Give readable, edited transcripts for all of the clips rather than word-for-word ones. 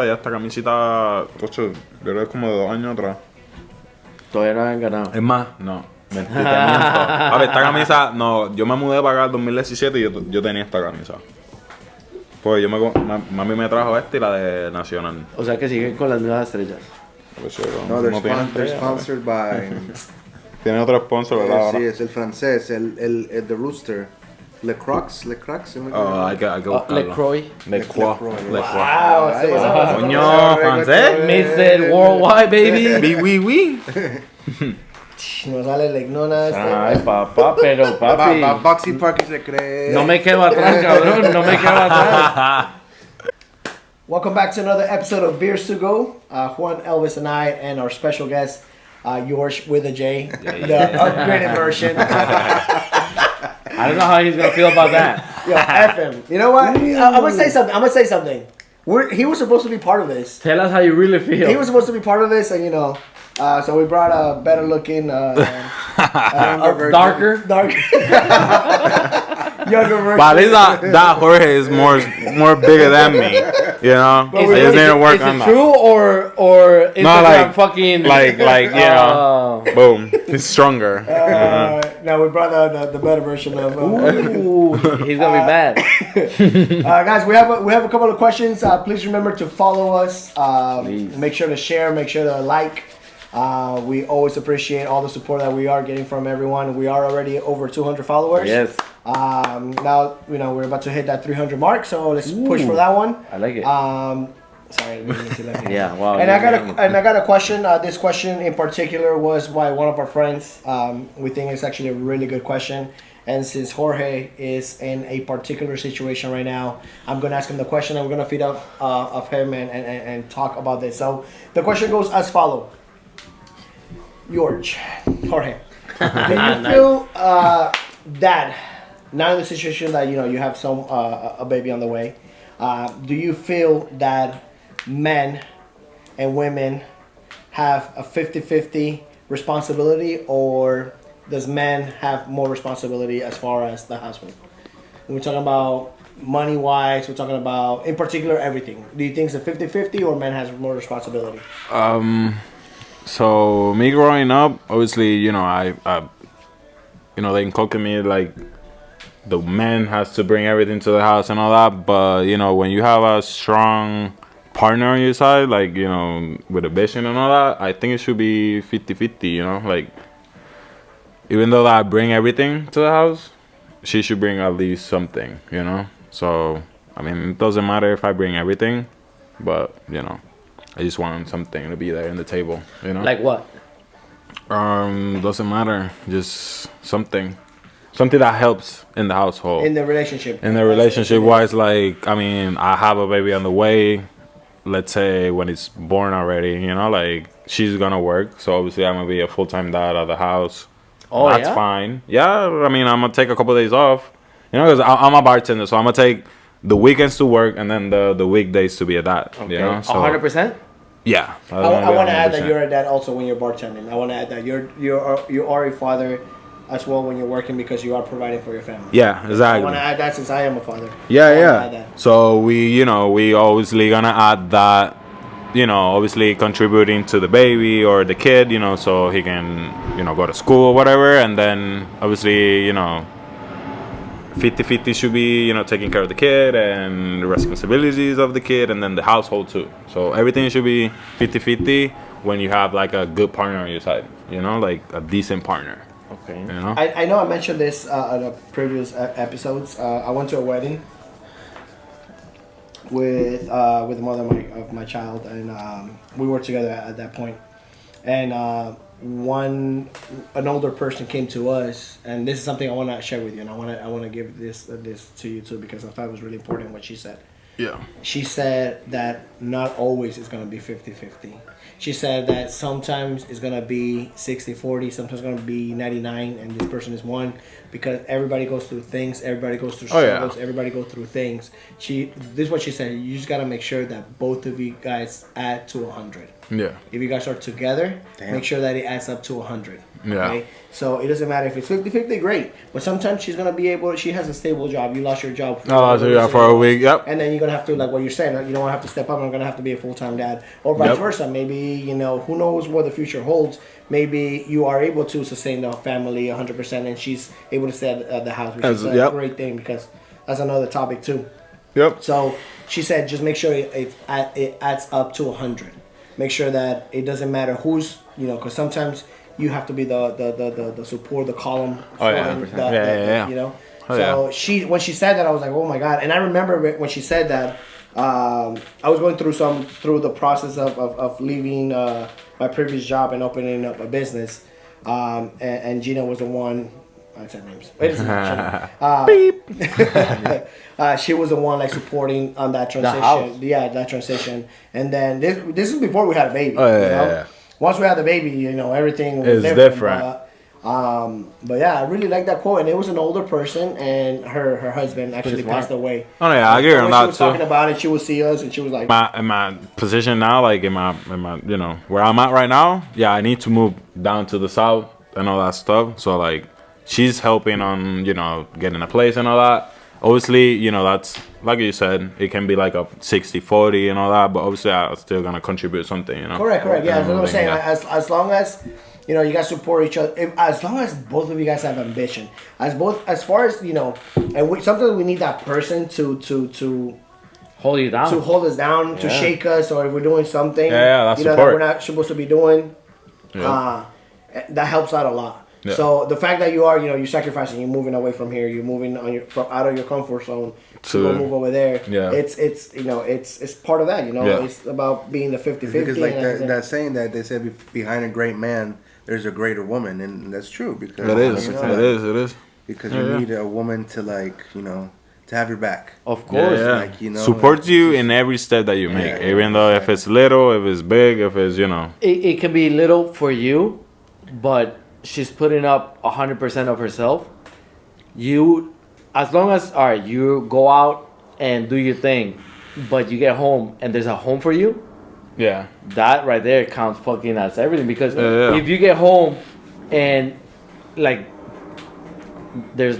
Ya esta camisita, ocho, yo creo que es como de 2 años atrás. Todavía no habían ganado. Es más, no. Mentira, miento. A ver, esta camisa, no, yo me mudé para acá en 2017 y yo tenía esta camisa. Pues mami me trajo esta y la de Nacional. O sea que siguen con las mismas estrellas. Pues, No, they're, tienen they're estrella, sponsored by. tiene otro sponsor, ¿verdad? Ahora? Sí, es el francés, el The Rooster. Le Crocs, ¿sí me acuerdo? Hay que buscarlo. LeCroix. Lecroix. Wow, Ay, Coño, francés. Mr. Worldwide, baby. Oui. Nos sale Legnona. Ay, papá, pero papi. Boxy Park se cree. No me quedo atrás, cabrón. No me quedo atrás. Welcome back to another episode of Beers to Go. Juan, Elvis, and I, and our special guest, George with a J, the upgraded version. I don't know how he's gonna feel about that. Yo, F him. You know what? I'm gonna say something. He was supposed to be part of this. Tell us how you really feel. He was supposed to be part of this, and so we brought a better looking, darker. Younger version. But at least that Jorge is more bigger than me. You know? I just need to work is on it that. true or Instagram No, like, fucking like you know, boom, he's stronger. Now we brought the better version of. Ooh, he's gonna be bad. Guys, we have a couple of questions. Please remember to follow us. Make sure to share. Make sure to like. We always appreciate all the support that we are getting from everyone. We are already over 200 followers. Yes. Now we're about to hit that 300 mark, so let's push for that one. I like it. Sorry, I didn't mean to let you. Yeah, wow. And I got a question. This question in particular was by one of our friends. We think it's actually a really good question. And since Jorge is in a particular situation right now, I'm going to ask him the question and we're going to feed off of him and talk about this. So the question goes as follows. Jorge, do you feel that now in the situation that you have a baby on the way, do you feel that men and women have a 50-50 responsibility, or does men have more responsibility as far as the household? When we're talking about money wise, we're talking about in particular everything. Do you think it's a 50-50 or men has more responsibility? So me growing up, obviously, I they inculcated me like the man has to bring everything to the house and all that. But when you have a strong partner on your side, like with a vision and all that, I think it should be 50-50. Like even though I bring everything to the house, she should bring at least something. So I mean, it doesn't matter if I bring everything, but I just want something to be there in the table, Like what? Doesn't matter. Just something that helps in the household. In the relationship. In the relationship wise, like, I mean, I have a baby on the way. Let's say when it's born already, like she's gonna work. So obviously I'm gonna be a full-time dad at the house. Oh, that's fine. Yeah, I mean, I'm gonna take a couple of days off. Because I'm a bartender, so I'm gonna take the weekends to work and then the weekdays to be a dad. Okay. So 100%? Yeah. I want to add that you're a dad also when you're bartending. I want to add that you are a father as well when you're working because you are providing for your family. Yeah, exactly. I want to add that since I am a father. Yeah. So we obviously gonna add that, obviously contributing to the baby or the kid, so he can, go to school or whatever, and then obviously, 50-50 should be, taking care of the kid and the responsibilities of the kid and then the household too. So everything should be 50-50 when you have like a good partner on your side, like a decent partner. Okay. I know I mentioned this in the previous episodes. I went to a wedding with the mother of my child, and we were together at that point. And an older person came to us, and this is something I want to share with you, and I want to give this to you too, because I thought it was really important what she said. Yeah. She said that not always is going to be 50-50. She said that sometimes it's going to be 60-40, sometimes it's going to be 99, and this person is 1, because everybody goes through things, everybody goes through struggles, everybody goes through things. This is what she said, you just got to make sure that both of you guys add to 100. Yeah. If you guys are together, make sure that it adds up to 100. Yeah. Okay? So it doesn't matter if it's 50-50, great. But sometimes she's going to be able, she has a stable job. You lost your job for a week, yep. And then you're gonna have to, like what you're saying, you don't have to step up. I'm gonna have to be a full-time dad, or vice Yep. versa. Maybe who knows what the future holds. Maybe you are able to sustain the family 100%, and she's able to stay at the house, which is a Yep. great thing because that's another topic too. Yep. So she said, just make sure it adds up to 100. Make sure that it doesn't matter who's, because sometimes you have to be the support, the column. Oh, yeah. for 100%. Yeah. Oh, so when she said that, I was like, oh my god. And I remember when she said that, I was going through the process of leaving my previous job and opening up a business, and Gina was the one. I said names. Wait a second. She was the one like supporting on that transition. house. Yeah, that transition. And then this is before we had a baby. Oh, yeah. Once we had the baby, everything was It's different. different. But yeah, I really like that quote. And it was an older person, and her husband actually smart. passed away. Oh yeah, I agree So on when that she was talking too. about it, she would see us, and she was like, In my position now, like in my where I'm at right now, yeah, I need to move down to the south and all that stuff. So like, she's helping on getting a place and all that. Obviously, that's like you said, it can be like a 60-40 and all that, but obviously I'm still gonna contribute something. correct. Yeah, that's what I'm saying. Yeah. As long as you guys support each other, as long as both of you guys have ambition, as far as and sometimes we need that person to Hold you down. hold us down, to Yeah. shake us, or if we're doing something that's that support. we're not supposed to be doing, Yeah. that helps out a lot. Yeah. So the fact that you are, you're sacrificing, you're moving away from here, you're moving out of your comfort zone to go move over there. Yeah. It's part of that. Yeah. It's about being the 50-50. Because like and that saying that they said behind a great man, there's a greater woman, and that's true because It is. you know, It is. because Yeah, you yeah. need a woman to to have your back. Of course. Yeah. like, Supports you in every step that you make, even though if it's little, if it's big, if it's It can be little for you, but she's putting up 100% of herself. You, as long as you go out and do your thing, but you get home and there's a home for you, yeah. that right there counts fucking as everything. Because Yeah. if you get home and like there's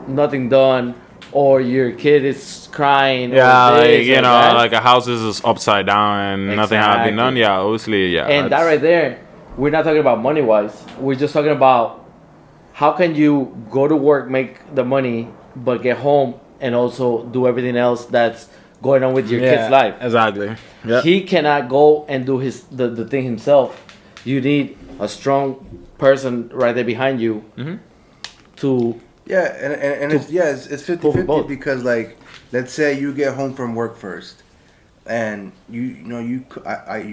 nothing done, or your kid is crying, Yeah, or like this or that, like a house is upside down and nothing has been done. Exactly. Yeah, obviously, yeah. and that that's- right there, we're not talking about money wise. We're just talking about how can you go to work, make the money, but get home and also do everything else that's going on with your kid's life. Exactly. Yeah. He cannot go and do the thing himself. You need a strong person right there behind you to Yeah, and it's 50-50 both. because like let's say you get home from work first, and you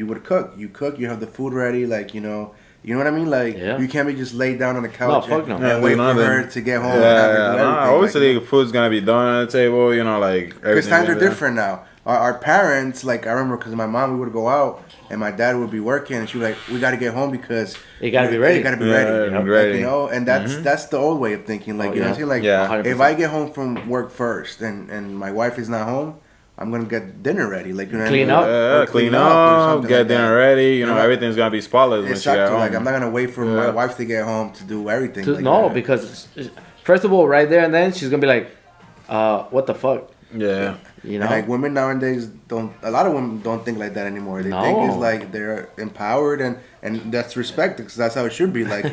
would cook. You cook. You have the food ready. Like you know what I mean. Like Yeah. you can't be just laid down on the couch fuck no. and Yeah, wait for nothing. her to get home. and Yeah, have her do everything. obviously, Like, food's gonna be done on the table. Like because everything's times gonna are be done. different now. Our parents, like I remember, because my mom, we would go out and my dad would be working, and she was like, "We got to get home because It gotta be ready." It got to be Yeah, ready, yeah, Like, ready. and that's the old way of thinking. Like Oh, you know, yeah. what I'm saying, like Yeah. 100%. if I get home from work first and my wife is not home, I'm gonna get dinner ready. Like you know, what I Clean mean? up. Yeah, Or clean or up, something get like dinner that. ready. Yeah. Everything's gonna be spotless when she get Exactly. home. Like I'm not gonna wait for my Yeah. wife to get home to do everything. Like no, that. because first of all, right there and then she's gonna be like, what the fuck, Yeah. you know? And like women nowadays don't. A lot of women don't think like that anymore. They No. think it's like they're empowered and that's respected because that's how it should be. Like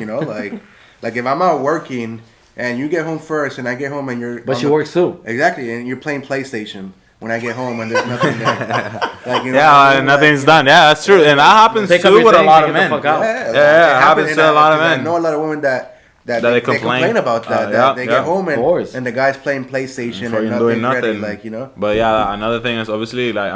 like if I'm out working and you get home first and I get home and you're. But on she the- works too. Exactly, and you're playing PlayStation when I get home and there's nothing there. Like, you know what I Yeah, mean? nothing's Like, done. Yeah, that's true, and that happens Pick up too your with a things lot and of get the men. fuck out. Yeah, it happens to a lot of men. I know a lot of women that they they complain. about that. Yeah, that they yeah, get home of course. and the guy's playing PlayStation Fucking and doing nothing's ready. nothing. Like you know. But yeah, another thing is obviously like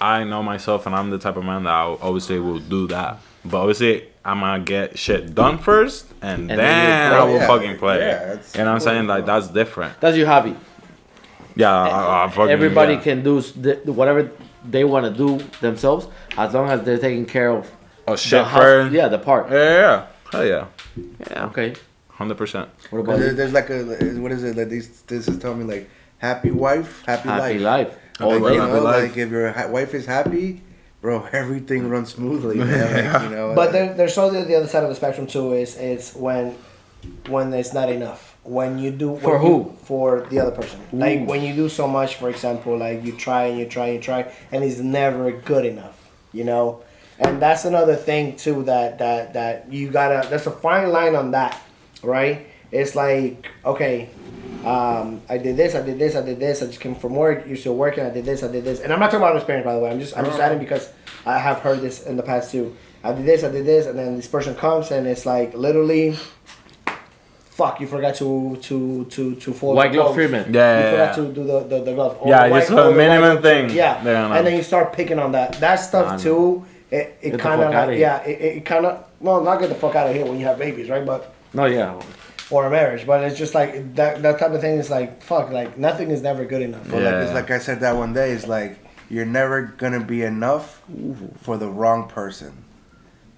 I know myself and I'm the type of man that I obviously will do that. But obviously I'm gonna get shit done first and then then you I play. will Yeah, fucking play. yeah, it's You know what I'm saying? Like that's different. That's your hobby. Yeah, I fucking, Everybody yeah. can do whatever they want to do themselves as long as they're taking care of Oh the shit, house. first. Yeah, the part. Yeah. Hell yeah. Yeah, okay. 100%. What about you? There's like a what is it? Like this is telling me like happy wife, happy, Happy life. life. Happy All Like, wife, you day. happy know, life. like if your wife is happy, bro, everything runs smoothly. Man. Like, you know, But there's also the other side of the spectrum too. Is when it's not enough. when you do For when you- who? for the other person. Like when you do so much, for example, like you try and you try and you try, and it's never good enough. You know, and that's another thing too that you gotta. There's a fine line on that, right? It's like okay. I did this. I just came from work. You're still working. I did this, and I'm not talking about experience, by the way. I'm just adding because I have heard this in the past too. I did this, and then this person comes and it's like literally, fuck, you forgot to fold White the glove clothes. treatment. Yeah, You yeah, forgot yeah. to do the glove. Or Yeah, the just white- a or the white minimum glove thing. treatment. Yeah, Yeah, no. and then you start picking on that. That stuff Nah, too. It Get the kind fuck of outta like here. it kind of well not get the fuck out of here when you have babies, right? But No, yeah. or a marriage, but it's just like that type of thing is like fuck, like nothing is never good enough. But Yeah. it's like I said that one day, it's like you're never gonna be enough for the wrong person.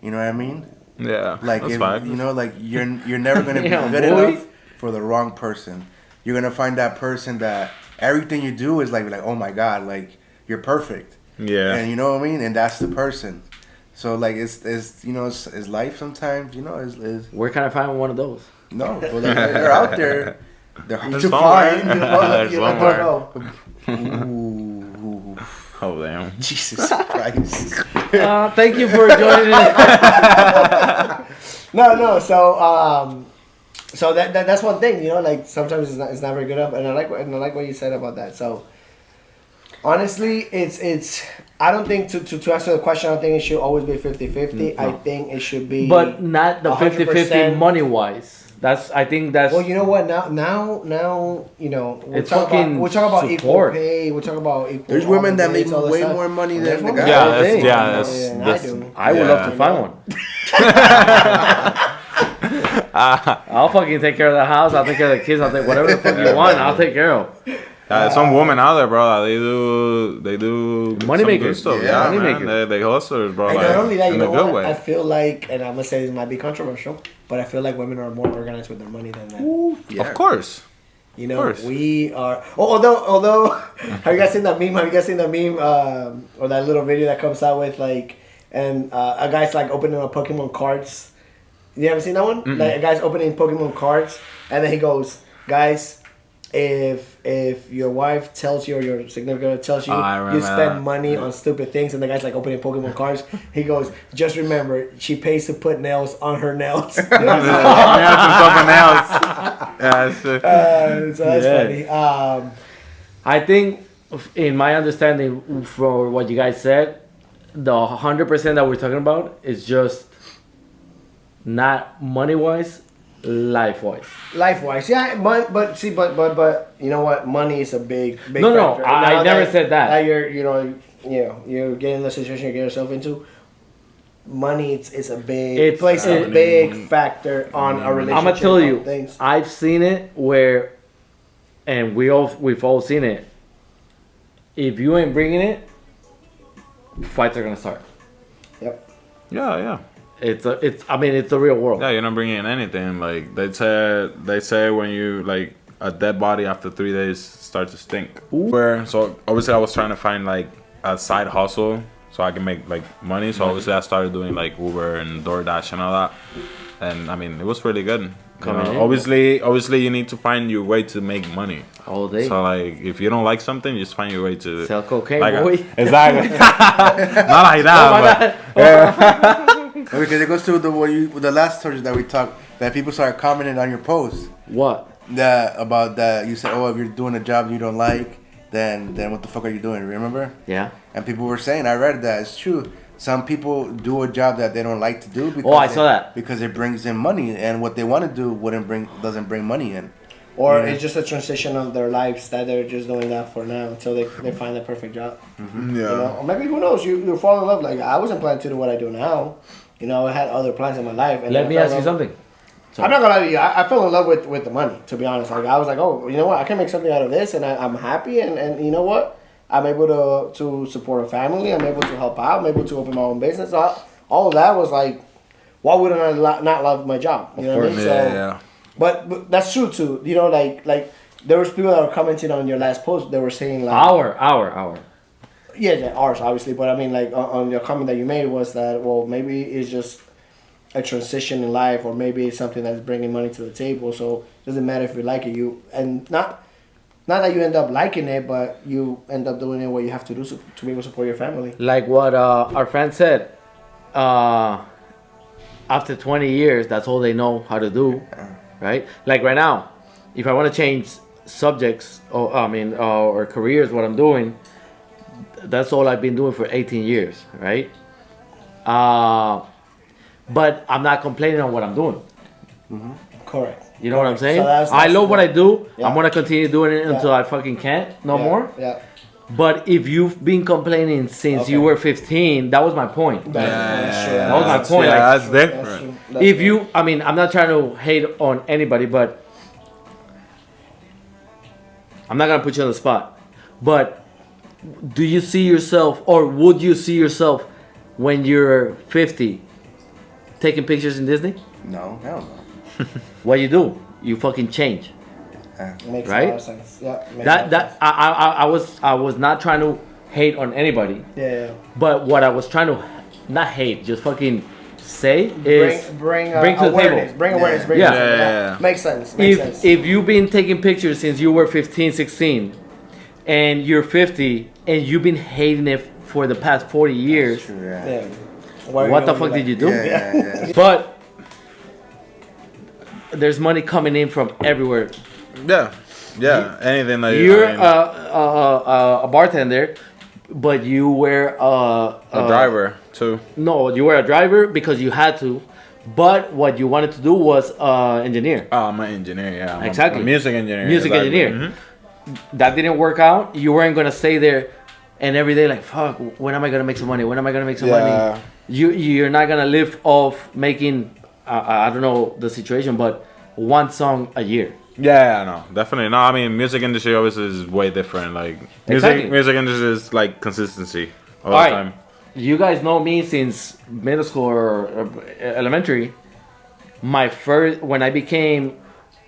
You know what I mean? Yeah, Like that's if, fine. you know, like you're never gonna be Yeah, good boy. enough for the wrong person. You're gonna find that person that everything you do is like oh my god, like you're perfect. Yeah. And you know what I mean? And that's the person. So like it's you know it's life sometimes, you know, is Where can I find one of those? no, but like they're out there. They're hard There's to somewhere. find. There's You never somewhere. know. Ooh, Oh damn. Jesus Christ. Thank you for joining us. No. So that's one thing, you know. Like sometimes it's not very good enough, and I like what you said about that. So honestly, it's. I don't think to answer the question, I don't think it should always be 50-50. I think it should be. But not the 50-50 100%. money wise. I think that's Well, you know what? Now, you know, It's fucking we're talking about equal support. pay. We're talking about equal. There's women that make all this way stuff. more money And than there's the women guy. Yeah, that that's think. yeah, that's, And that's I do. I would love to find one. I'll fucking take care of the house. I'll take care of the kids. I'll take whatever the fuck you want. I'll take care of. some women out there, bro. They do Money some makers. good stuff. Yeah, Yeah, money man. makers. They hustlers, bro. And Like, not only that, you in a know good what? I way. feel like, and I'm gonna say this might be controversial, but I feel like women are more organized with their money than men. Yeah. Of course. You know, course. we are. Although, have you guys seen that meme? Have you guys seen that meme or that little video that comes out with like, and a guy's like opening up Pokemon cards. You haven't seen that one? Like a guy's opening Pokemon cards, and then he goes, "Guys, if your wife tells you or your significant other tells you I you remember spend that. money on stupid things," and the guy's like opening Pokemon cards, he goes, "Just remember, she pays to put nails on her nails." Yeah, something else. Yeah, it's, So that's Yeah. funny. I think, in my understanding, for what you guys said, the 100% that we're talking about is just not money wise, life wise. Life wise, yeah, but you know what? Money is a big No, factor. I Now never said that. That you're getting in the situation you get yourself into. Money it's a big plays a it- big factor on a relationship. I'm gonna tell on you, things. I've seen it where, and we've all seen it. If you ain't bringing it, fights are gonna start. Yep. yeah. It's the real world. Yeah, you're not bringing in anything. Like they say when you like a dead body after 3 days starts to stink. Where so obviously I was trying to find like a side hustle so I can make like money. So obviously I started doing like Uber and DoorDash and all that. And I mean it was really good. You Coming know, in. obviously you need to find your way to make money. All day. So like if you don't like something, you just find your way to Sell cocaine, like boy. exactly. Not like that, but Because it goes to the last subject that we talked, that people started commenting on your post What? about that you said, oh, if you're doing a job you don't like, then what the fuck are you doing? Remember? Yeah. And people were saying, I read that it's true. Some people do a job that they don't like to do because I saw that. because it brings in money, and what they want to do doesn't bring money in. Or Yeah. it's just a transition of their lives that they're just doing that for now until they find the perfect job. yeah. You know, or maybe who knows? You fall in love. Like I wasn't planning to do what I do now. You know, I had other plans in my life. And Let then me I ask fell you in love- something. I'm not gonna lie to you. I fell in love with the money. To be honest, like I was like, oh, you know what? I can make something out of this, and I'm happy. And you know what? I'm able to support a family. I'm able to help out. I'm able to open my own business. All of that was like, why wouldn't I not love my job? You know what I mean? Yeah. But that's true too. You know, like there was people that were commenting on your last post. They were saying like, Hour. yeah, ours obviously. But I mean, like on your comment that you made was that, well, maybe it's just a transition in life, or maybe it's something that's bringing money to the table. So it doesn't matter if you like it. You and not that you end up liking it, but you end up doing it what you have to do to be able to support your family. Like what our friend said, after 20 years, that's all they know how to do, right? Like right now, if I want to change subjects, or careers, what I'm doing, that's all I've been doing for 18 years, right? But I'm not complaining on what I'm doing. Correct. You know what I'm saying? So that's I love what I do. Yeah. I'm gonna continue doing it until I fucking can't no more. Yeah. But if you've been complaining since Okay. you were 15, that was my point. That's true. That was my point. Yeah, Like, that's That's different. true. That's if true. you, I mean, I'm not trying to hate on anybody, but I'm not gonna put you on the spot. But do you see yourself, or would you see yourself when you're 50 taking pictures in Disney? No, hell no. What you do? You fucking change. Makes a Right? lot of sense. Yeah. makes a lot of That I was not trying to hate on anybody, sense. Yeah. but what I was trying to not hate, just fucking say is Bring bring to the awareness. table. Bring awareness. Bring Yeah. to the table. Yeah. Makes sense. Makes sense. If you've been taking pictures since you were 15, 16, and you're 50, and you've been hating it for the past 40 years, True, yeah. Yeah. Why are what the doing fuck that? did you do? Yeah. But there's money coming in from everywhere. Yeah, yeah. Anything like You're I mean, a bartender, but you were a driver too. No, you were a driver because you had to. But what you wanted to do was engineer. Oh, I'm an engineer. Yeah, I'm Exactly. A music engineer. Music exactly. engineer. Mhm. That didn't work out. You weren't gonna stay there, and every day like fuck. When am I gonna make some money? When am I gonna make some Yeah. money? You're not gonna live off making. I don't know the situation, but one song a year. Yeah, no, definitely. No, I mean, music industry obviously is way different. Like Exactly. music industry is like consistency all All the right. time. You guys know me since middle school or elementary. My first, when I became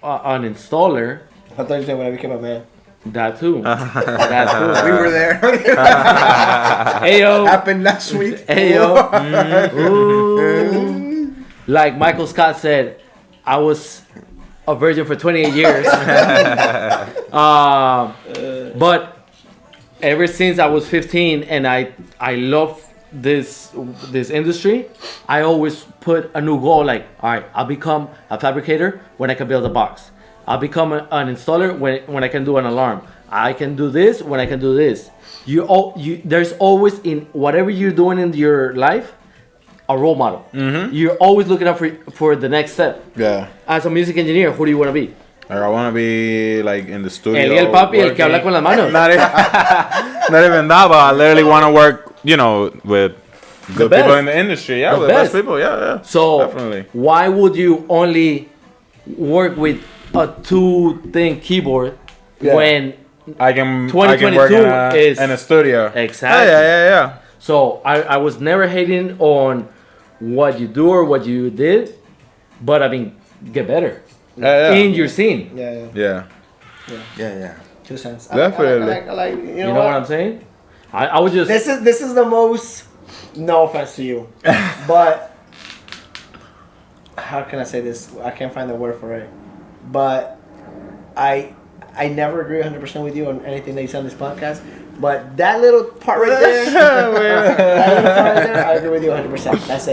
an installer, I thought you said when I became a man. that too. That too. We were there. Ayo, Happened last week. ayo. Ooh. Like Michael Scott said, I was a virgin for 28 years. But ever since I was 15 and I love this industry, I always put a new goal like, all right, I'll become a fabricator when I can build a box. I'll become an installer when I can do an alarm. I can do this when I can do this. There's always, in whatever you're doing in your life, a role model. Mm-hmm. You're always looking up for the next step. Yeah. As a music engineer, who do you want to be? Like, I want to be like in the studio. El papi, el que working. habla con las manos. Not even that, but I literally want to work, with good best. people in the industry. Yeah, The the best best. people. Yeah. So Definitely. why would you only work with a 2-thing keyboard when I can 2022 work is- in a studio. Exactly. Yeah. So I was never hating on what you do or what you did, but I mean, get better Yeah. in your scene. Yeah. Yeah. Yeah. 2 cents. Definitely. I like. You know what I'm saying? I would just This is the most. No offense to you, but how can I say this? I can't find the word for it. But I never agree 100% with you on anything that you said on this podcast. But that little part right there, that little part right there, I agree with you 100%. That's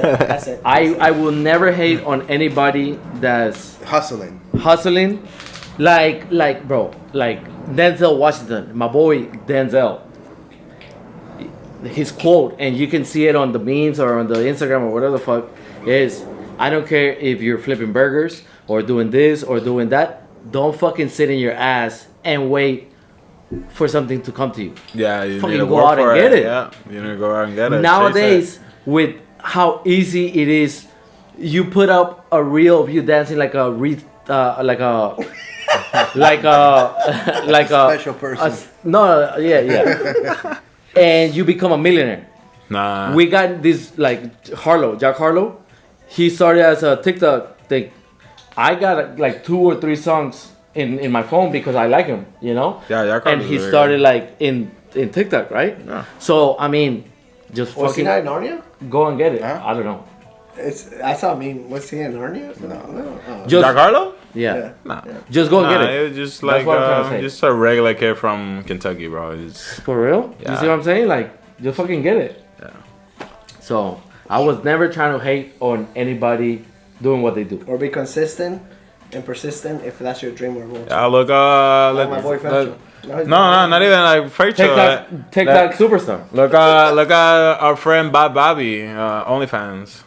it. I will never hate on anybody that's Hustling. hustling, like Denzel Washington, my boy Denzel. His quote, and you can see it on the memes or on the Instagram or whatever the fuck, is, I don't care if you're flipping burgers or doing this or doing that, don't fucking sit in your ass and wait for something to come to you. Yeah, you Fucking need to go work out and for get it. Yeah, you need to go out and get it. Nowadays, with how easy it is, you put up a reel of you dancing like a Special person. yeah. And you become a millionaire. Nah. We got this like Jack Harlow. He started as a TikTok thing. I got like 2 or 3 songs in my phone because I like him, Yeah, Jack And Harlow's he very started good. like in TikTok, right? Yeah. So I mean, just Was he fucking not in Narnia? go and get it. Huh? I don't know. That's what I mean. What's he in Narnia? No. Just Giancarlo? yeah. Nah. Just go get Nah, it. it was just That's like what I'm trying to say. just a regular kid from Kentucky, bro. It's, For real? You Yeah. see what I'm saying? Like, just fucking get it. Yeah. So, I was never trying to hate on anybody doing what they do. Or be consistent and persistent if that's your dream or goal. yeah, look, Like my boy Fetcho. no, not even like Fraicho. TikTok superstar. Look at our friend Bob Bobby, OnlyFans.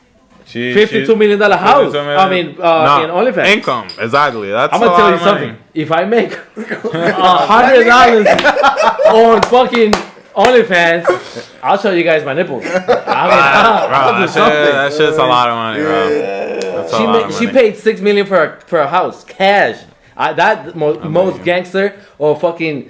52 million dollar house. I mean, in OnlyFans. Income, exactly. That's I'm a gonna tell lot you of money. something. If I make $100 on fucking OnlyFans, I'll show you guys my nipples. I mean, Bro, I'll do something. that shit's a lot of money, bro. That's a lot of She money. paid $6 million for a house, cash. That most gangster or fucking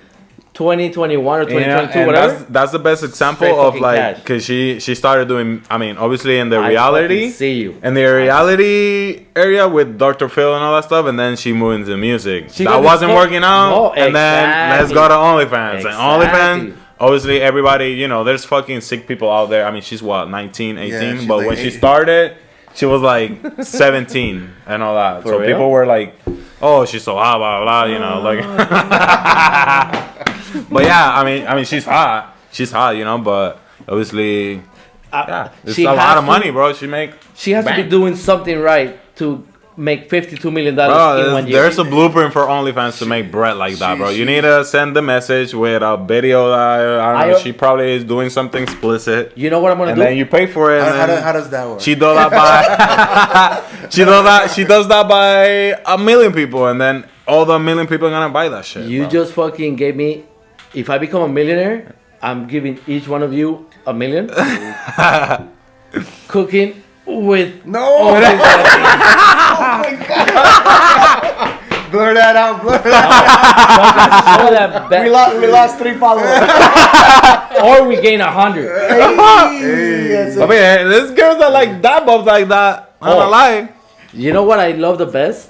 2021 or 2022, and whatever. that's the best example Straight of fucking like, cash. because she started doing, I mean, obviously in the I reality, fucking see you. in the reality area with Dr. Phil and all that stuff, and then she moved into music. She That got wasn't this working out, No, and then let's exactly. go to OnlyFans. And Exactly. OnlyFans, obviously everybody, you know, there's fucking sick people out there. I mean, she's what, 19, 18? Yeah, she's but like when she 8. started, she was like 17 and all that. For So real? people were like, oh, she's so hot, blah, blah, you know, like. But yeah, I mean, she's hot. She's hot, you know, but obviously, yeah, it's she a lot has of to- money, bro. She make, She has to be Bang. doing something right to make $52 million bro, in 1 year. there's a blueprint for OnlyFans to make bread like that, bro. You need to send the message with a video that, I don't know, she probably is doing something explicit. You know what I'm gonna And do? then you pay for it. and then How does that work? she does that by she does that by 1 million people, and then all the 1 million people are gonna buy that shit. You bro. just fucking gave me. If I become a millionaire, I'm giving each one of you $1 million. Cooking with No! all this- Blur that out, blur that all that We ba- lost 3 followers. or we gain 100. Yes, I mean, there's girls that like that bobs like that. I'm not Oh. lying. You know what I love the best?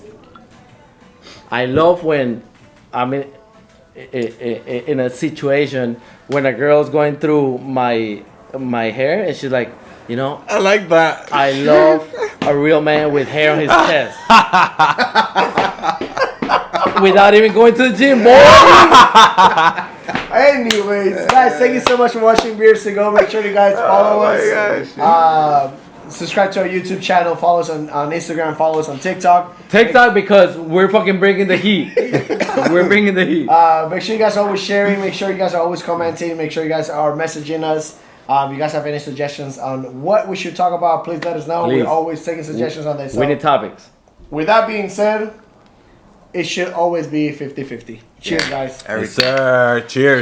I love when I'm in a situation when a girl's going through my hair and she's like, you know, I like that. I love a real man with hair on his chest. Without even going to the gym, boy. Anyways, guys, thank you so much for watching Beers to Go. Make sure you guys follow us. Subscribe to our YouTube channel. Follow us on Instagram. Follow us on TikTok. TikTok because we're fucking bringing the heat. We're bringing the heat. Make sure you guys are always sharing. Make sure you guys are always commenting. Make sure you guys are messaging us. If you guys have any suggestions on what we should talk about, please let us know. Please. We're always taking suggestions on this. We need topics. With that being said, it should always be 50-50. Cheers, guys. Yes, sir. Cheers.